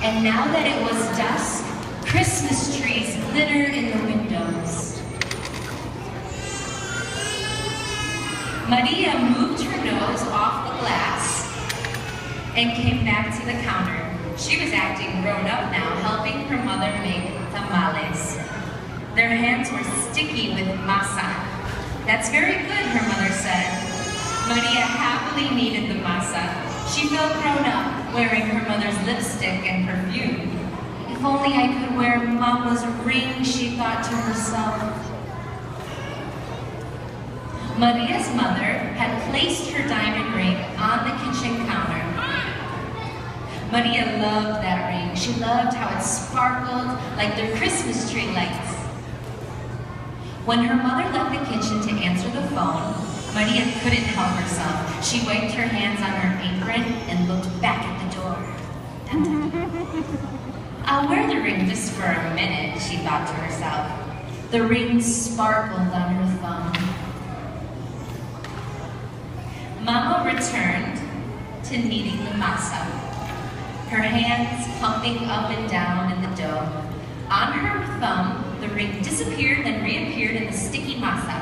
And now that it was dusk, Christmas trees glittered in the windows. Maria moved her nose off the glass and came back to the counter. She was acting grown up now, helping her mother make tamales. Their hands were sticky with masa. "That's very good," her mother said. Maria happily kneaded the masa. She felt grown up, wearing her mother's lipstick and perfume. "If only I could wear Mama's ring," she thought to herself. Maria's mother had placed her diamond ring on the kitchen counter. Maria loved that ring. She loved how it sparkled like their Christmas tree lights. When her mother left the kitchen to answer the phone, Maria couldn't help herself. She wiped her hands on her apron and looked back at the door. Dun, dun, dun. "I'll wear the ring just for a minute," she thought to herself. The ring sparkled on her thumb. Mama returned to kneading the masa, her hands pumping up and down in the dough. On her thumb, the ring disappeared and reappeared in the sticky masa.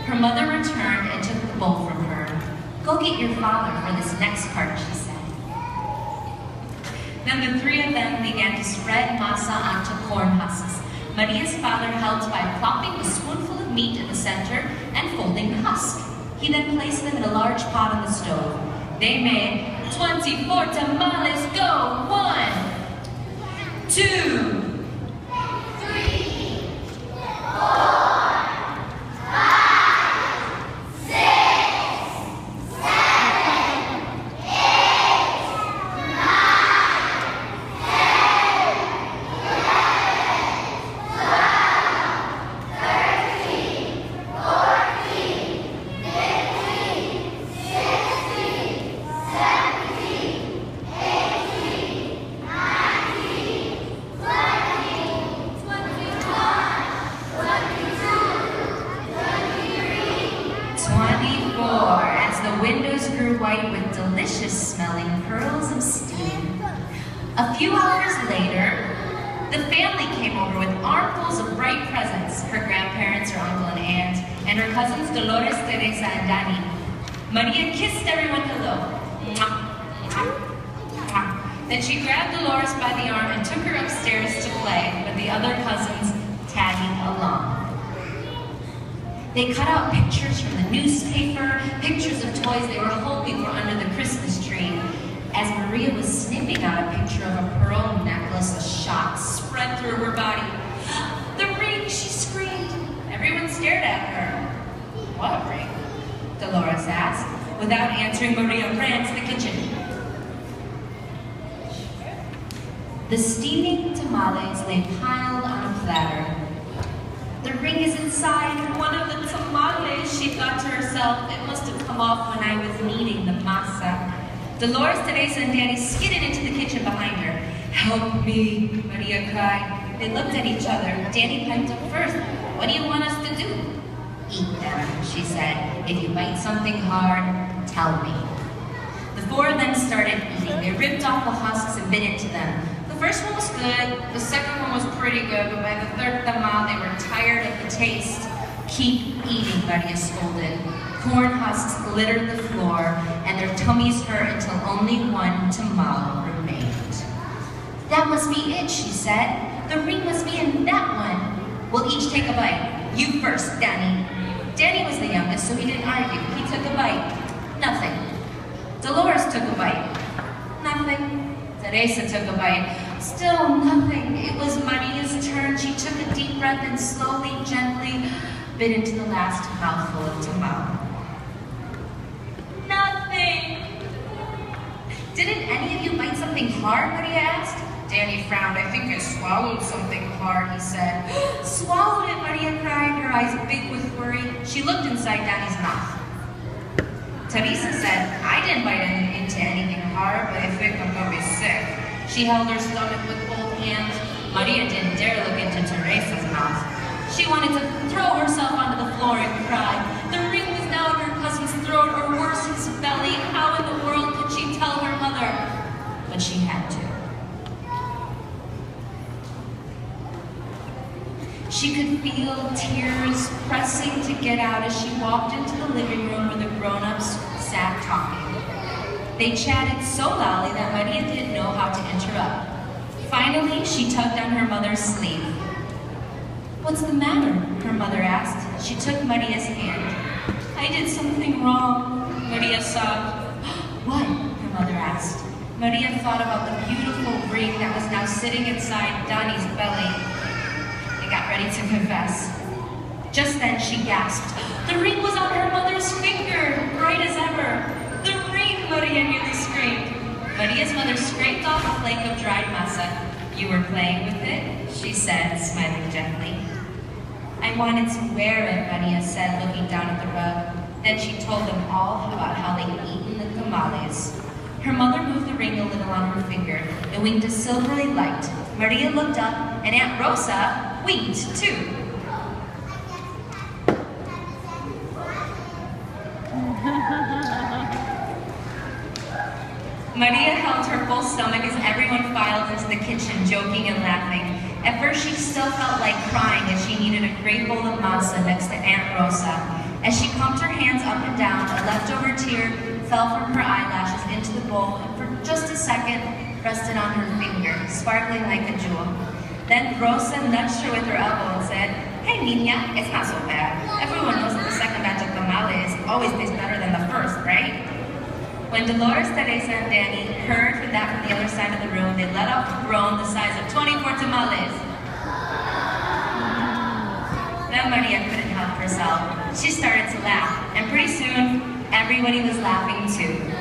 Her mother returned and took the bowl from her. "Go get your father for this next part," she said. Then the three of them began to spread masa onto corn husks. Maria's father helped by plopping a spoonful of meat in the center and folding the husk. He then placed them in a large pot on the stove. They made 24 tamales. Go! 1, 2, 3, 4, 5, 6, 7, 8, 9, 10, 11, 12, 13, 14, 15, 16, 17, 18, 19, 20, 21, 22, 23, 24, as the windows grew white with delicious smelling pearls of steam. A few hours later, the family came over with armfuls of bright presents, her grandparents, her uncle and aunt, and her cousins Dolores, Teresa, and Dani. Maria kissed everyone hello. Mwah, mwah, mwah. Then she grabbed Dolores by the arm and took her upstairs to play with the other cousins tagging along. They cut out pictures from the newspaper, pictures of toys they were hoping were under the Christmas tree. As Maria was snipping out a picture of a pearl necklace, a shock spread through her body. "The ring!" she screamed. Everyone stared at her. "What ring?" Dolores asked. Without answering, Maria ran to the kitchen. The steaming tamales lay piled on a platter. "The ring is inside one of the tamales," she thought to herself. "It must have come off when I was kneading the masa." Dolores, Teresa, and Dani skidded into the kitchen behind her. "Help me," Maria cried. They looked at each other. Dani piped up first. "What do you want us to do?" "Eat them," she said. "If you bite something hard, tell me." The four of them started eating. They ripped off the husks and bit into them. The first one was good, the second one was pretty good, but by the third tamal, they were tired of the taste. "Keep eating," Maria scolded. Corn husks littered the floor, and their tummies hurt until only one tamal remained. "That must be it," she said. "The ring must be in that one." "We'll each take a bite. You first, Dani." Dani was the youngest, so he didn't argue. He took a bite. Nothing. Dolores took a bite. Nothing. Teresa took a bite. Still nothing. It was Maria's turn. She took a deep breath and slowly, gently bit into the last mouthful of tamal. Nothing. "Didn't any of you bite something hard?" Maria asked. Dani frowned. "I think I swallowed something hard," he said. "Swallowed it," Maria cried, her eyes big with worry. She looked inside Dani's mouth. Teresa said, "I didn't bite into anything hard, but I think I'm going to be sick." She held her stomach with both hands. Maria didn't dare look into Teresa's mouth. She wanted to throw herself onto the floor and cry. The ring was now in her cousin's throat, or worse, his belly. How in the world could she tell her mother? But she had to. She could feel tears pressing to get out as she walked into the living room where the grown-ups sat talking. They chatted so loudly that Maria didn't know how to interrupt. Finally, she tugged on her mother's sleeve. "What's the matter?" her mother asked. She took Maria's hand. "I did something wrong," Maria sobbed. "What?" her mother asked. Maria thought about the beautiful ring that was now sitting inside Dani's belly and got ready to confess. Just then she gasped. The ring was on her mother's finger, bright as ever. "The ring!" Maria nearly screamed. Maria's mother scraped off a flake of dried masa. "You were playing with it?" she said, smiling gently. "I wanted to wear it," Maria said, looking down at the rug. Then she told them all about how they'd eaten the tamales. Her mother moved the ring a little on her finger and winked a silvery light. Maria looked up, and Aunt Rosa winked too. Maria held her full stomach as everyone filed into the kitchen, joking and laughing. At first, she still felt like crying as she needed a great bowl of masa next to Aunt Rosa. As she pumped her hands up and down, a leftover tear fell from her eyelashes into the bowl and for just a second rested on her finger, sparkling like a jewel. Then Rosa nudged her with her elbow and said, "Hey, niña, it's not so bad. Everyone knows that the second batch of tamales always tastes better than the first, right?" When Dolores, Teresa, and Danny heard that from the other side of the room, they let out a groan the size of 24 tamales. Then Maria couldn't help herself. She started to laugh, and pretty soon, everybody was laughing too.